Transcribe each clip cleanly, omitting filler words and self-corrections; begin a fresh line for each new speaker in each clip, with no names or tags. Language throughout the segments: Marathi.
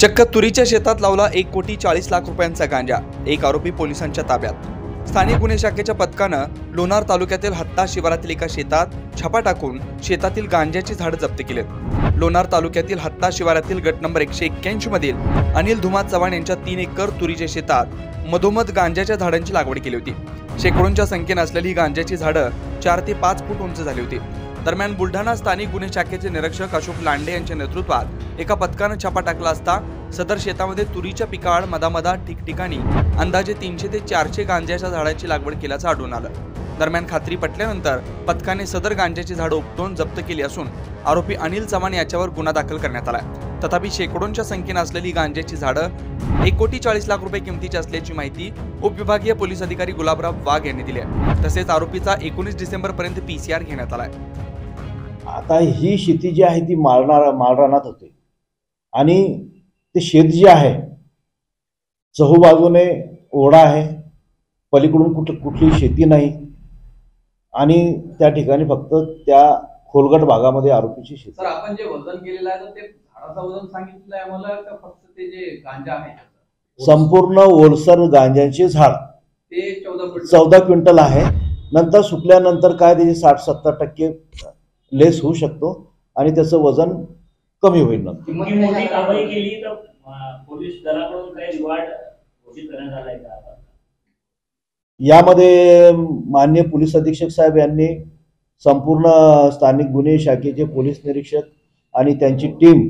चक्क तुरीच्या शेतात लावला 1,40,00,000 रुपयांचा गांजा। एक आरोपी पोलिसांच्या ताब्यात। स्थानिक गुन्हे शाखेच्या पथकानं लोणार तालुक्यातील हत्ता शिवारातील एका शेतात छापा टाकून शेतातील गांजाची झाडं जप्त केलीत। लोणार तालुक्यातील हत्ता शिवारातील गट नंबर 181 मधील अनिल धुमा चव्हाण यांच्या 3 एकर तुरीच्या शेतात मधोमध गांजाच्या झाडांची लागवड केली होती। शेकडोंच्या संख्येने असलेली गांजाची झाडं 4 ते 5 फूट उंच झाली होती। दरम्यान बुलढाणा स्थानिक गुन्हे शाखेचे निरीक्षक अशोक लांडे यांच्या नेतृत्वात एका पथकानं छापा टाकला असता सदर शेतामध्ये तुरीच्या पिकाआड मधामधात ठिकठिकाणी अंदाजे 300 ते 400 गांजाच्या झाडांची लागवड केल्याचं आढळून आलं। दरम्यान खात्री पटल्यानंतर पथकाने सदर गांजाची झाडं उपटून जप्त केली असून आरोपी अनिल चव्हाण याच्यावर गुन्हा दाखल करण्यात आलाय। तथापि शेकडोंच्या संख्येने असलेली गांजाची झाडं 1,40,00,000 रुपये किमतीची असल्याची माहिती उपविभागीय पोलीस अधिकारी गुलाबराव वाघ यांनी दिली आहे। तसेच आरोपीचा 19 डिसेंबर पर्यंत PCR घेण्यात आलाय।
आता ही शेती जी आहे ती माळरानात होते आणि ते शेत जे आहे चहूबाजूने ओढा आहे, पलीकडून कुठली शेती नाही आणि त्या ठिकाणी फक्त त्या खोलगट भागामध्ये आरोपीची शेती।
सर, आपण जे वजन केलेलं आहे ते झाडाचं वजन सांगितलं आहे आम्हाला का फक्त ते जे गांजा आहे?
संपूर्ण ओलसर गांजाचे झाड
ते
14 क्विंटल आहे। नंतर सुकल्यानंतर काय त्याचे 60-70% लेस होऊ शकतो आणि त्याचं वजन कमी होईल।
मोठी कारवाई केली तर पोलीस दलाकडून काही रिवॉर्ड घोषित करण्यात आलाय का?
यामध्ये माननीय पोलीस अधीक्षक साहेब यांनी संपूर्ण स्थानिक गुन्हे शाखेचे पोलीस निरीक्षक आणि त्यांची टीम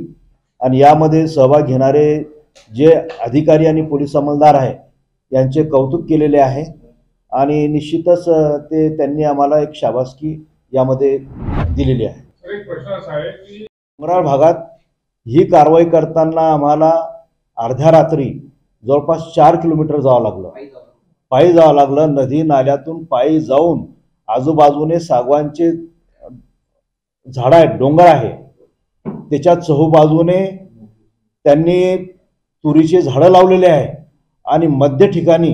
आणि यामध्ये सहभाग घेणारे जे अधिकारी आणि पोलीस अंमलदार आहे यांचे कौतुक केलेले आहे आणि निश्चितच त्यांनी आम्हाला एक शाबासकी यामध्ये दिलेली आहे।
एक प्रश्न असा आहे की
डोंगराळ भागात ही कारवाई करताना आम्हाला अर्ध्या रात्री जवळपास 4 किलोमीटर जावं लागलं, पायी जावं लागलं। नदी नाल्यातून पायी जाऊन आजूबाजूने सागवानचे झाड आहेत, डोंगर आहे, त्याच्या चहूबाजूने त्यांनी तुरीचे झाडं लावलेले आहे आणि मध्य ठिकाणी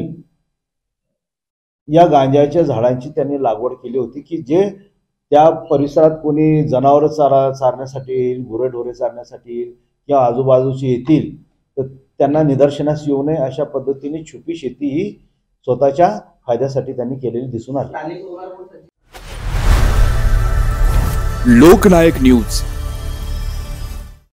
या गांजाच्या झाडांची त्यांनी लागवड केली होती की जे त्या परिसरात कोणी जनावर चारण्यासाठी येईल, गुरेढोरे चारण्यासाठी येईल किंवा आजूबाजूचे येतील तर त्यांना निदर्शनास येऊ नये अशा पद्धतीने छुपी शेती ही स्वतःच्या फायद्यासाठी त्यांनी केलेली दिसून आली।
लोकनायक न्यूज।